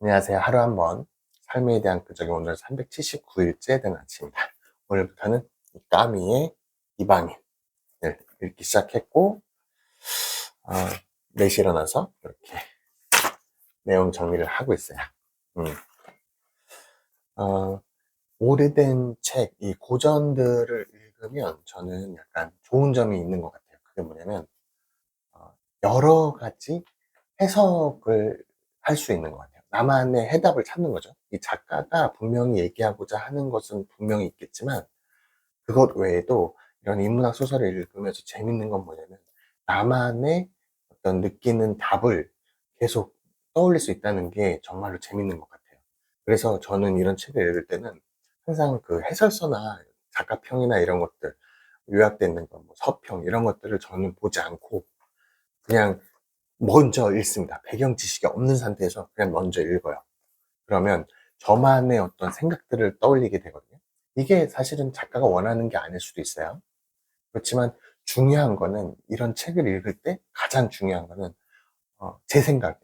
안녕하세요. 하루 한 번 삶에 대한 끈적임, 오늘 379일째 된 아침입니다. 오늘부터는 이 까미의 이방인을 읽기 시작했고, 어, 4시에 일어나서 이렇게 내용 정리를 하고 있어요. 음, 어, 오래된 책, 이 고전들을 읽으면 저는 약간 좋은 점이 있는 것 같아요. 그게 뭐냐면 여러 가지 해석을 할 수 있는 것 같아요. 나만의 해답을 찾는 거죠. 이 작가가 분명히 얘기하고자 하는 것은 분명히 있겠지만, 그것 외에도 이런 인문학 소설을 읽으면서 재밌는 건 뭐냐면, 나만의 어떤 느끼는 답을 계속 떠올릴 수 있다는 게 정말로 재밌는 것 같아요. 그래서 저는 이런 책을 읽을 때는 항상 그 해설서나 작가평이나 이런 것들, 요약되어 있는 거, 뭐 서평, 이런 것들을 저는 보지 않고 그냥 먼저 읽습니다. 배경 지식이 없는 상태에서 그냥 먼저 읽어요. 그러면 저만의 어떤 생각들을 떠올리게 되거든요. 이게 사실은 작가가 원하는 게 아닐 수도 있어요. 그렇지만 중요한 거는, 이런 책을 읽을 때 가장 중요한 거는 제 생각에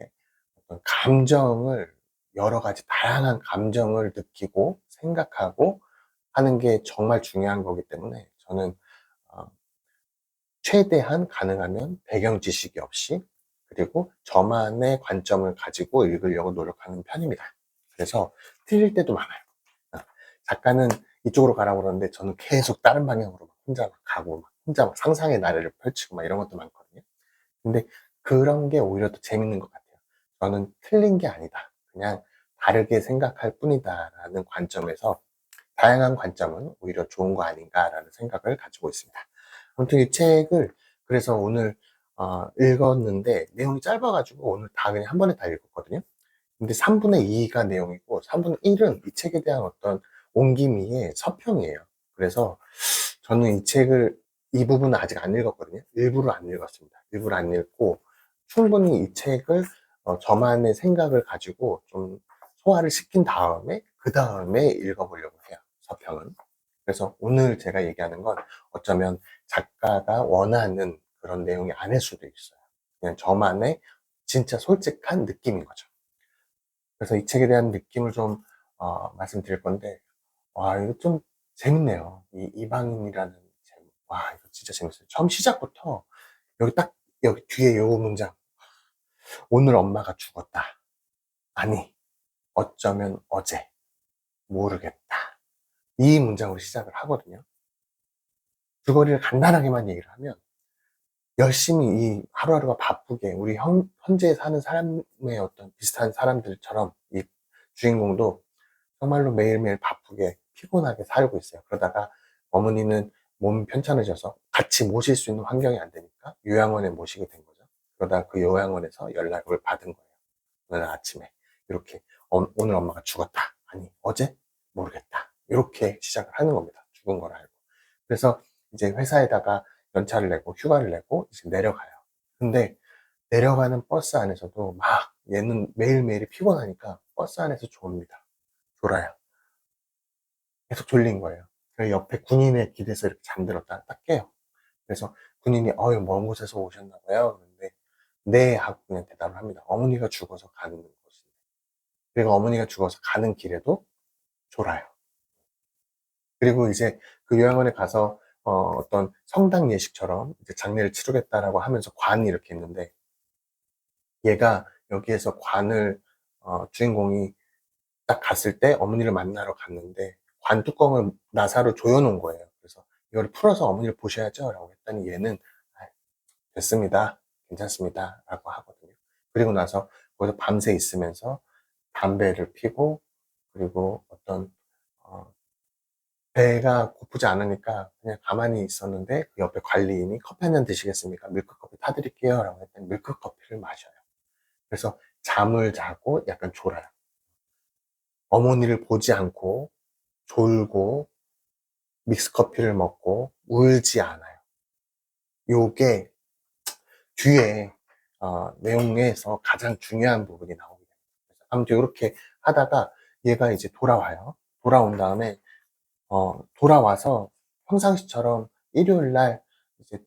어떤 감정을, 여러 가지 다양한 감정을 느끼고 생각하고 하는 게 정말 중요한 거기 때문에, 저는 어, 최대한 가능하면 배경 지식이 없이, 그리고 저만의 관점을 가지고 읽으려고 노력하는 편입니다. 그래서 틀릴 때도 많아요. 작가는 이쪽으로 가라고 그러는데 저는 계속 다른 방향으로 혼자 막 가고, 혼자 막 상상의 나래를 펼치고 막 이런 것도 많거든요. 근데 그런 게 오히려 더 재밌는 것 같아요. 저는 틀린 게 아니다, 그냥 다르게 생각할 뿐이다 라는 관점에서, 다양한 관점은 오히려 좋은 거 아닌가라는 생각을 가지고 있습니다. 아무튼 이 책을 그래서 오늘 읽었는데, 내용이 짧아가지고 오늘 다 그냥 한 번에 다 읽었거든요. 근데 3분의 2가 내용이고 3분의 1은 이 책에 대한 어떤 온기미의 서평이에요. 그래서 저는 이 책을, 이 부분은 아직 안 읽었거든요. 일부러 안 읽었습니다. 일부러 안 읽고 충분히 이 책을 저만의 생각을 가지고 좀 소화를 시킨 다음에, 그 다음에 읽어보려고 해요, 서평은. 그래서 오늘 제가 얘기하는 건 어쩌면 작가가 원하는 그런 내용이 아닐 수도 있어요. 그냥 저만의 진짜 솔직한 느낌인 거죠. 그래서 이 책에 대한 느낌을 좀 말씀드릴 건데, 와, 이거 좀 재밌네요. 이 이방인이라는 제목. 와, 이거 진짜 재밌어요. 처음 시작부터 여기 딱, 여기 뒤에 요 문장. 오늘 엄마가 죽었다. 아니, 어쩌면 어제. 모르겠다. 이 문장으로 시작을 하거든요. 줄거리를 간단하게만 얘기를 하면, 열심히 이 하루하루가 바쁘게 우리 현재 사는 사람의 어떤 비슷한 사람들처럼 이 주인공도 정말로 매일매일 바쁘게 피곤하게 살고 있어요. 그러다가 어머니는 몸 편찮으셔서 같이 모실 수 있는 환경이 안 되니까 요양원에 모시게 된 거죠. 그러다가 그 요양원에서 연락을 받은 거예요. 오늘 아침에 이렇게 오늘 엄마가 죽었다. 아니, 어제? 모르겠다. 이렇게 시작을 하는 겁니다. 죽은 걸 알고. 그래서 이제 회사에다가 연차를 내고 휴가를 내고 이제 내려가요. 근데 내려가는 버스 안에서도 막, 얘는 매일매일이 피곤하니까 버스 안에서 졸립니다. 졸아요. 계속 졸린 거예요. 그 옆에 군인의 길에서 이렇게 잠들었다가 딱 깨요. 그래서 군인이 먼 곳에서 오셨나 봐요. 그런데 네 하고 그냥 대답을 합니다. 어머니가 죽어서 가는 곳인데. 그리고 어머니가 죽어서 가는 길에도 졸아요. 그리고 이제 그 요양원에 가서 어떤 성당 예식처럼 이제 장례를 치르겠다라고 하면서 관이 이렇게 있는데, 얘가 여기에서 관을, 주인공이 딱 갔을 때 어머니를 만나러 갔는데 관 뚜껑을 나사로 조여놓은 거예요. 그래서 이걸 풀어서 어머니를 보셔야죠 라고 했더니 얘는 "아, 됐습니다, 괜찮습니다 라고 하거든요. 그리고 나서 거기서 밤새 있으면서 담배를 피고, 그리고 어떤 어, 배가 고프지 않으니까 그냥 가만히 있었는데, 그 옆에 관리인이 "커피 한 잔 드시겠습니까? 밀크커피 타드릴게요 라고 했더니 밀크커피를 마셔요. 그래서 잠을 자고 약간 졸아요. 어머니를 보지 않고 졸고 믹스커피를 먹고 울지 않아요. 요게 뒤에 내용에서 가장 중요한 부분이 나오게 됩니다. 아무튼 이렇게 하다가 얘가 이제 돌아와요. 돌아온 다음에 돌아와서 평상시처럼 일요일 날, 이제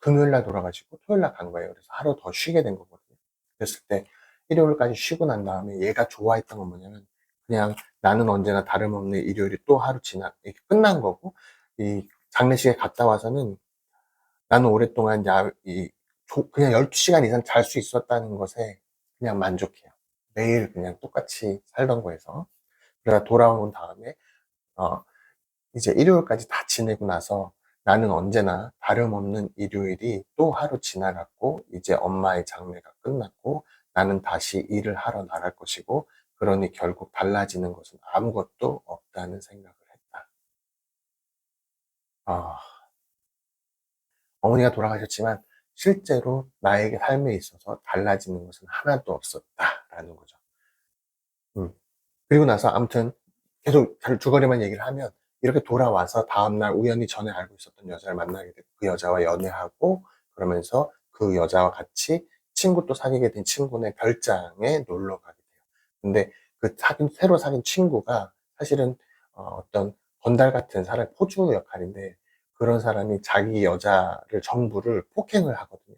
금요일 날 돌아가시고 토요일 날 간 거예요. 그래서 하루 더 쉬게 된 거거든요. 그랬을 때 일요일까지 쉬고 난 다음에 얘가 좋아했던 건 뭐냐면 그냥 나는 언제나 다름없는 일요일이 또 하루 이렇게 끝난 거고, 이 장례식에 갔다 와서는 나는 오랫동안 그냥 12시간 이상 잘 수 있었다는 것에 그냥 만족해요. 매일 그냥 똑같이 살던 거에서. 그러다 돌아온 다음에, 어, 이제 일요일까지 다 지내고 나서 나는 언제나 다름없는 일요일이 또 하루 지나갔고, 이제 엄마의 장례가 끝났고, 나는 다시 일을 하러 나갈 것이고, 그러니 결국 달라지는 것은 아무것도 없다는 생각을 했다. 아, 어머니가 돌아가셨지만 실제로 나에게 삶에 있어서 달라지는 것은 하나도 없었다라는 거죠. 음. 그리고 나서 아무튼 계속 줄거리만 얘기를 하면, 이렇게 돌아와서 다음날 우연히 전에 알고 있었던 여자를 만나게 되고 그 여자와 연애하고, 그러면서 그 여자와 같이 친구 또 사귀게 된 친구네 별장에 놀러 가게 돼요. 근데 그 새로 사귄 친구가 사실은 어떤 건달 같은 사람, 포주 역할인데, 그런 사람이 자기 여자를 정부를 폭행을 하거든요.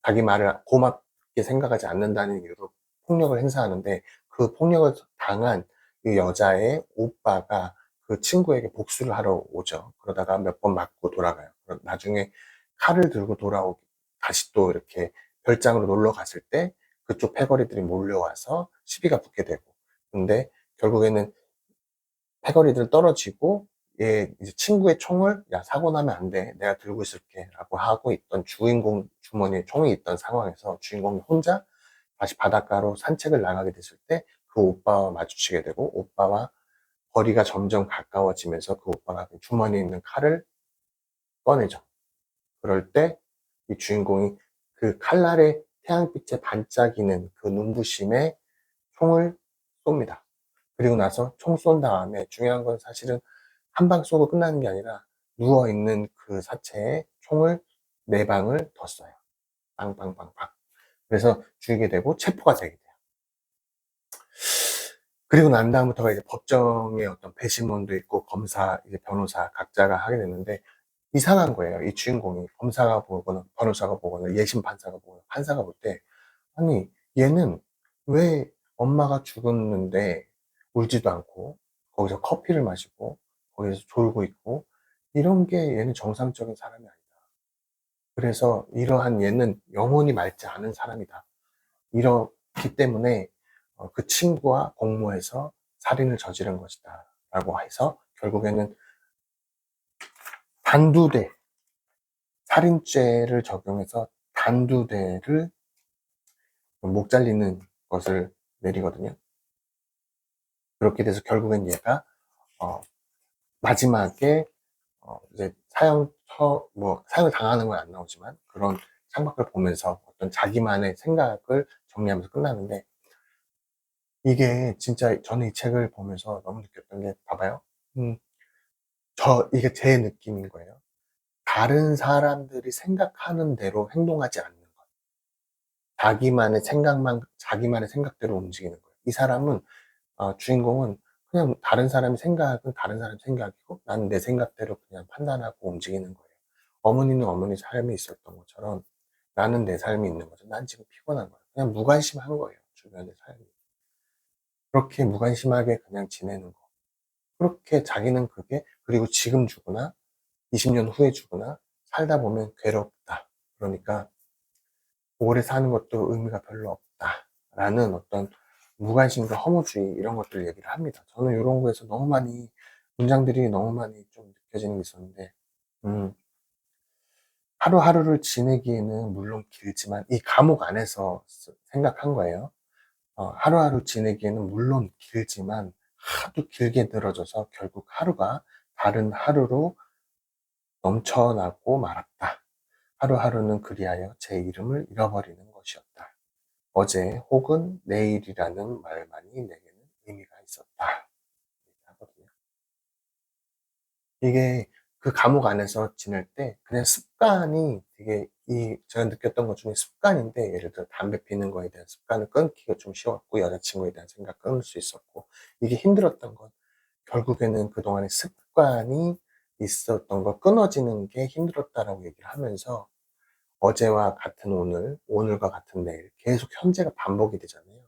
자기 말을 고맙게 생각하지 않는다는 이유로 폭력을 행사하는데, 그 폭력을 당한 이 여자의 오빠가 그 친구에게 복수를 하러 오죠. 그러다가 몇 번 맞고 돌아가요. 나중에 칼을 들고 다시 또 이렇게 별장으로 놀러 갔을 때 그쪽 패거리들이 몰려와서 시비가 붙게 되고, 근데 결국에는 패거리들 떨어지고, 얘 이제 친구의 총을 야 사고 나면 안 돼, 내가 들고 있을게라고 하고 있던 주인공 주머니에 총이 있던 상황에서 주인공이 혼자 다시 바닷가로 산책을 나가게 됐을 때 그 오빠와 마주치게 되고, 오빠와 거리가 점점 가까워지면서 그 오빠가 그 주머니에 있는 칼을 꺼내죠. 그럴 때 이 주인공이 그 칼날의 태양빛에 반짝이는 그 눈부심에 총을 쏩니다. 그리고 나서 총 쏜 다음에 중요한 건 사실은 한 방 쏘고 끝나는 게 아니라 누워있는 그 사체에 총을 네 방을 더 쏴요. 빵빵빵빵. 그래서 죽이게 되고 체포가 되게 돼요. 그리고 난 다음부터가 이제 법정의 어떤 배심원도 있고 검사, 이제 변호사 각자가 하게 되는데, 이상한 거예요. 이 주인공이 검사가 보거나 변호사가 보거나 예심 판사가 보거나 판사가 볼 때, 아니 얘는 왜 엄마가 죽었는데 울지도 않고 거기서 커피를 마시고 거기서 졸고 있고, 이런 게 얘는 정상적인 사람이 아니다. 그래서 이러한 얘는 영혼이 맑지 않은 사람이다. 이렇기 때문에 그 친구와 공모해서 살인을 저지른 것이다 라고 해서 결국에는 단두대, 살인죄를 적용해서 단두대를 목 잘리는 것을 내리거든요. 그렇게 돼서 결국엔 얘가 어, 마지막에 이제 사형을 당하는 건 안 나오지만 그런 창밖을 보면서 어떤 자기만의 생각을 정리하면서 끝나는데, 이게 진짜 저는 이 책을 보면서 너무 느꼈던 게, 봐봐요. 음, 이게 제 느낌인 거예요. 다른 사람들이 생각하는 대로 행동하지 않는 것. 자기만의 생각대로 움직이는 거예요. 이 사람은, 주인공은 그냥 다른 사람의 생각은 다른 사람 생각이고 나는 내 생각대로 그냥 판단하고 움직이는 거예요. 어머니는 어머니 삶이 있었던 것처럼 나는 내 삶이 있는 거죠. 난 지금 피곤한 거예요. 그냥 무관심한 거예요. 주변의 삶이. 그렇게 무관심하게 그냥 지내는 거. 그렇게 자기는 그게, 그리고 지금 죽으나 20년 후에 죽으나 살다 보면 괴롭다. 그러니까 오래 사는 것도 의미가 별로 없다. 라는 어떤 무관심과 허무주의, 이런 것들 얘기를 합니다. 저는 이런 거에서 문장들이 너무 많이 좀 느껴지는 게 있었는데, 음, 하루하루를 지내기에는 물론 길지만, 이 감옥 안에서 생각한 거예요. 하루하루 지내기에는 물론 길지만 하도 길게 늘어져서 결국 하루가 다른 하루로 넘쳐나고 말았다. 하루하루는 그리하여 제 이름을 잃어버리는 것이었다. 어제 혹은 내일이라는 말만이 내게는 의미가 있었다. 하거든요. 이게 그 감옥 안에서 지낼 때 그냥 습관이 되게, 제가 느꼈던 것 중에 습관인데, 예를 들어 담배 피는 거에 대한 습관을 끊기가 좀 쉬웠고, 여자친구에 대한 생각 끊을 수 있었고, 이게 힘들었던 건 결국에는 그동안의 습관이 있었던 거 끊어지는 게 힘들었다라고 얘기를 하면서, 어제와 같은 오늘, 오늘과 같은 내일 계속 현재가 반복이 되잖아요.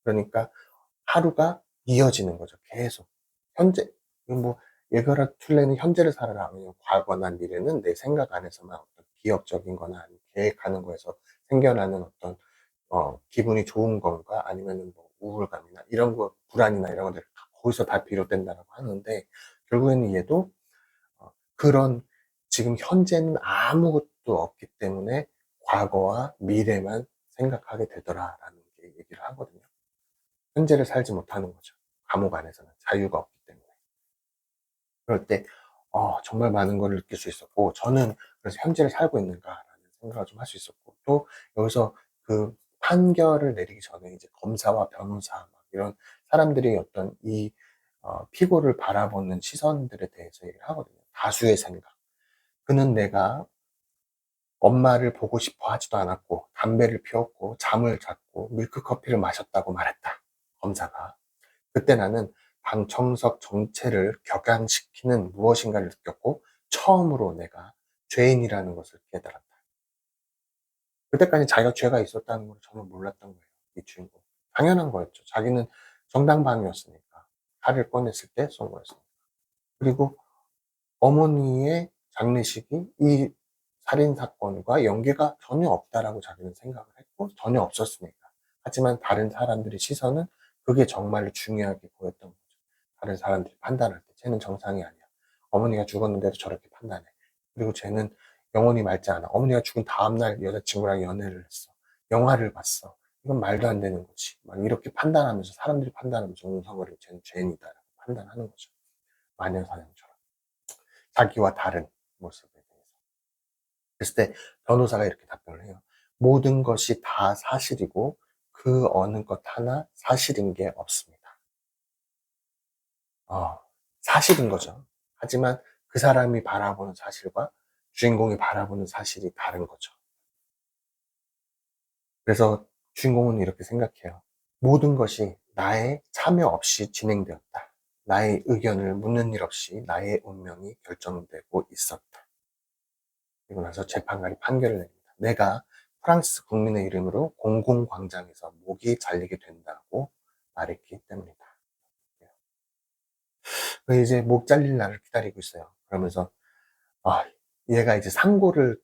그러니까 하루가 이어지는 거죠. 계속. 현재, 뭐, 예거라 툴레는 현재를 살아라. 왜냐면 과거나 미래는 내 생각 안에서만 어떤 기억적인 거나 아니면 계획하는 거에서 생겨나는 어떤, 기분이 좋은 건가 아니면은 뭐 우울감이나 이런 거, 불안이나 이런 것들 거기서 다 비롯된다라고 하는데, 결국에는 얘도, 그런 지금 현재는 아무것도 없기 때문에 과거와 미래만 생각하게 되더라라는 게 얘기를 하거든요. 현재를 살지 못하는 거죠. 감옥 안에서는 자유가 없기 때문에. 그럴 때 정말 많은 걸 느낄 수 있었고, 저는 그래서 현재를 살고 있는가라는 생각을 좀 할 수 있었고, 또 여기서 그 판결을 내리기 전에 이제 검사와 변호사 막 이런 사람들이 어떤 이 피고를 바라보는 시선들에 대해서 얘기를 하거든요. 다수의 생각. 그는 내가 엄마를 보고 싶어 하지도 않았고, 담배를 피웠고, 잠을 잤고, 밀크커피를 마셨다고 말했다. 검사가. 그때 나는 방청석 정체를 격양시키는 무엇인가를 느꼈고, 처음으로 내가 죄인이라는 것을 깨달았다. 그때까지 자기가 죄가 있었다는 걸 전혀 몰랐던 거예요. 이 주인공. 당연한 거였죠. 자기는 정당방위였으니까. 칼을 꺼냈을 때 쏜 거였으니까. 그리고 어머니의 장례식이 이 살인 사건과 연계가 전혀 없다라고 자기는 생각을 했고, 전혀 없었으니까. 하지만 다른 사람들의 시선은 그게 정말로 중요하게 보였던 거죠. 다른 사람들이 판단할 때 쟤는 정상이 아니야. 어머니가 죽었는데도 저렇게 판단해. 그리고 쟤는 영혼이 맑지 않아. 어머니가 죽은 다음날 여자친구랑 연애를 했어. 영화를 봤어. 이건 말도 안 되는 거지. 막 이렇게 판단하면서, 사람들이 판단하면서 웅성거리고 쟤는 죄인이다라고 판단하는 거죠. 마녀사냥처럼. 자기와 다른 모습에 대해서. 그랬을 때 변호사가 이렇게 답변을 해요. 모든 것이 다 사실이고 그 어느 것 하나 사실인 게 없습니다. 사실인 거죠. 하지만 그 사람이 바라보는 사실과 주인공이 바라보는 사실이 다른 거죠. 그래서 주인공은 이렇게 생각해요. 모든 것이 나의 참여 없이 진행되었다. 나의 의견을 묻는 일 없이 나의 운명이 결정되고 있었다. 그리고 나서 재판관이 판결을 냅니다. 내가 프랑스 국민의 이름으로 공공광장에서 목이 잘리게 된다고 말했기 때문이다. 그래서 이제 목 잘릴 날을 기다리고 있어요. 그러면서 아, 얘가 이제 상고를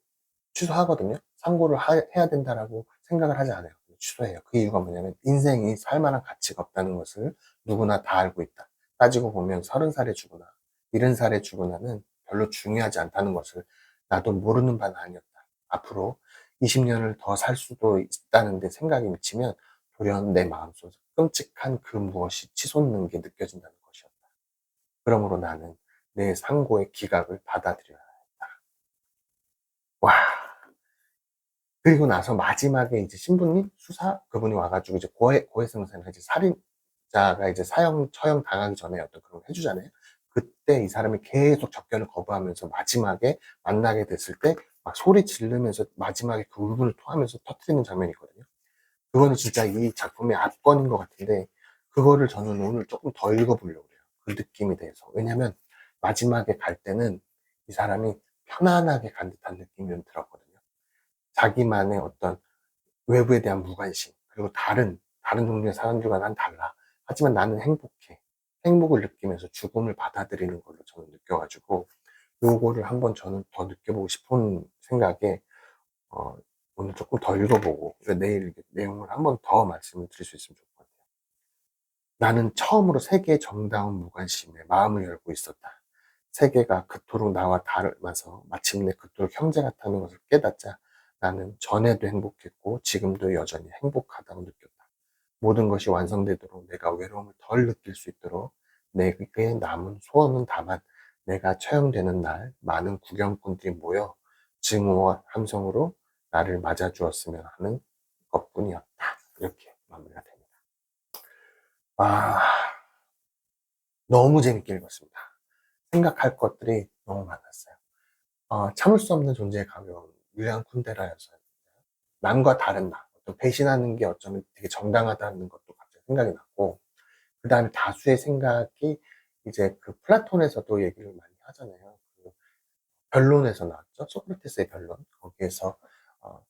취소하거든요. 상고를 해야 된다라고 생각을 하지 않아요. 취소해요. 그 이유가 뭐냐면 인생이 살만한 가치가 없다는 것을 누구나 다 알고 있다. 따지고 보면 30살에 죽으나 70살에 죽으나는 별로 중요하지 않다는 것을 나도 모르는 바는 아니었다. 앞으로 20년을 더 살 수도 있다는 데 생각이 미치면 돌연 내 마음속에 끔찍한 그 무엇이 치솟는 게 느껴진다는 것이었다. 그러므로 나는 내 상고의 기각을 받아들여야 했다. 와. 그리고 나서 마지막에 이제 신부님, 수사, 그분이 와가지고 이제 고해성사나 이제 살인자가 이제 처형 당하기 전에 어떤 그런 걸 해주잖아요. 그때 이 사람이 계속 접견을 거부하면서 마지막에 만나게 됐을 때 막 소리 지르면서 마지막에 그 울분을 토하면서 터뜨리는 장면이 있거든요. 그거는 진짜 이 작품의 압권인 것 같은데, 그거를 저는 오늘 조금 더 읽어보려고 해요. 그 느낌에 대해서. 왜냐면 마지막에 갈 때는 이 사람이 편안하게 간 듯한 느낌이 들었거든요. 자기만의 어떤 외부에 대한 무관심, 그리고 다른 종류의 사람들과 난 달라. 하지만 나는 행복해. 행복을 느끼면서 죽음을 받아들이는 걸로 저는 느껴가지고, 요거를 한번 저는 더 느껴보고 싶은 생각에, 어, 오늘 조금 더 읽어보고, 내일 내용을 한번 더 말씀을 드릴 수 있으면 좋을 것 같아요. 나는 처음으로 세계의 정다운 무관심에 마음을 열고 있었다. 세계가 그토록 나와 닮아서 마침내 그토록 형제 같다는 것을 깨닫자 나는 전에도 행복했고 지금도 여전히 행복하다고 느꼈다. 모든 것이 완성되도록 내가 외로움을 덜 느낄 수 있도록 내게 남은 소원은 다만 내가 처형되는 날 많은 구경꾼들이 모여 증오와 함성으로 나를 맞아주었으면 하는 것뿐이었다. 이렇게 마무리가 됩니다. 아, 너무 재밌게 읽었습니다. 생각할 것들이 너무 많았어요. 참을 수 없는 존재에 가벼운 윌리엄 쿤데라였어요. 남과 다른 나, 어떤 배신하는 게 어쩌면 되게 정당하다는 것도 갑자기 생각이 났고, 그 다음에 다수의 생각이 이제 그 플라톤에서도 얘기를 많이 하잖아요. 그 변론에서 나왔죠. 소크라테스의 변론. 거기에서 어,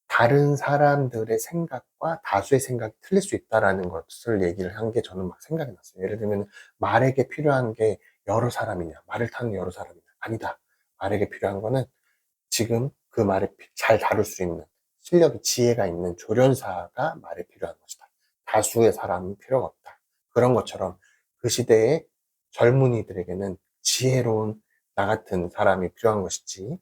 다른 사람들의 생각과 다수의 생각이 틀릴 수 있다라는 것을 얘기를 한 게 저는 막 생각이 났어요. 예를 들면 말에게 필요한 게 여러 사람이냐, 말을 타는 여러 사람이냐. 아니다. 말에게 필요한 거는 지금 그 말을 잘 다룰 수 있는 실력이, 지혜가 있는 조련사가 말에 필요한 것이다. 다수의 사람이 필요가 없다. 그런 것처럼 그 시대의 젊은이들에게는 지혜로운 나 같은 사람이 필요한 것이지,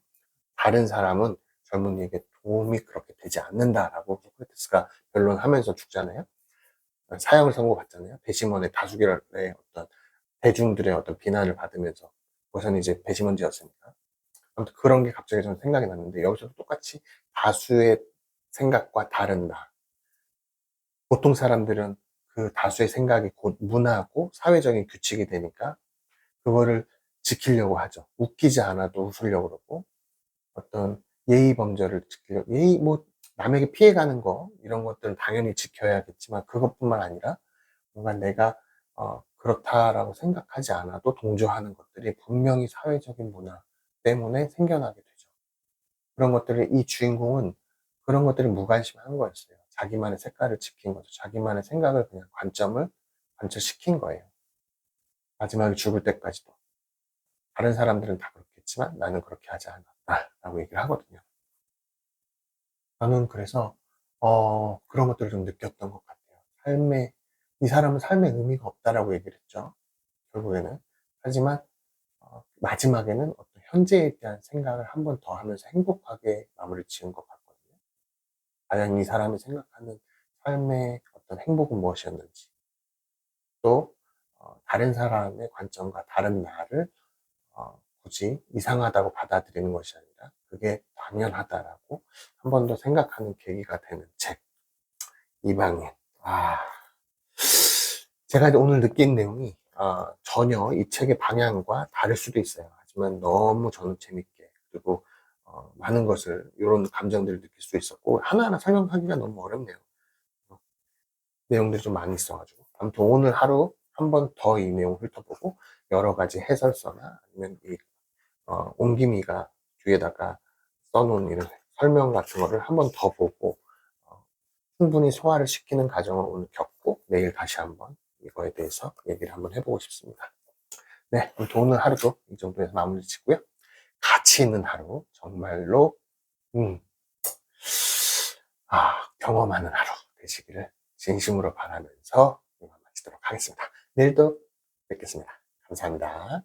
다른 사람은 젊은이에게 도움이 그렇게 되지 않는다라고 소크라테스가 변론하면서 죽잖아요. 사형을 선고받잖아요. 배심원의 다수결의 어떤 대중들의 어떤 비난을 받으면서, 그것은 이제 배심원제였으니까. 아무튼 그런 게 갑자기 저는 생각이 났는데, 여기서도 똑같이 다수의 생각과 다른 나. 보통 사람들은 그 다수의 생각이 곧 문화고 사회적인 규칙이 되니까 그거를 지키려고 하죠. 웃기지 않아도 웃으려고 그러고, 어떤 예의 범절을 지키려고, 뭐 남에게 피해가는 거 이런 것들은 당연히 지켜야겠지만, 그것뿐만 아니라 뭔가 내가 그렇다라고 생각하지 않아도 동조하는 것들이 분명히 사회적인 문화 때문에 생겨나게 되죠. 그런 것들을, 이 주인공은 그런 것들이 무관심한 거였어요. 자기만의 색깔을 지킨 거죠. 자기만의 생각을, 그냥 관점을 관철시킨 거예요. 마지막에 죽을 때까지도. 다른 사람들은 다 그렇겠지만 나는 그렇게 하지 않았다 라고 얘기를 하거든요. 저는 그래서 그런 것들을 좀 느꼈던 것 같아요. 이 사람은 삶에 의미가 없다라고 얘기를 했죠, 결국에는. 하지만 마지막에는 어떤 현재에 대한 생각을 한 번 더 하면서 행복하게 마무리 지은 것 같거든요. 과연 이 사람이 생각하는 삶의 어떤 행복은 무엇이었는지, 또 다른 사람의 관점과 다른 나를 굳이 이상하다고 받아들이는 것이 아니라 그게 당연하다라고 한 번 더 생각하는 계기가 되는 책, 이방인. 아, 제가 오늘 느낀 내용이 전혀 이 책의 방향과 다를 수도 있어요. 하지만 너무 저는 재밌게, 그리고 많은 것을, 이런 감정들을 느낄 수 있었고, 하나하나 설명하기가 너무 어렵네요. 내용들이 좀 많이 있어가지고. 아무튼 오늘 하루 한 번 더 이 내용 훑어보고, 여러 가지 해설서나 아니면 이 옹김이가 뒤에다가 써놓은 이런 설명 같은 거를 한 번 더 보고 충분히 소화를 시키는 과정을 오늘 겪고, 내일 다시 한번 이거에 대해서 얘기를 한번 해보고 싶습니다. 네, 아무튼 오늘 하루도 이 정도에서 마무리 짓고요. 가치 있는 하루, 정말로 음, 경험하는 하루 되시기를 진심으로 바라면서 이만 마치도록 하겠습니다. 내일도 뵙겠습니다. 감사합니다.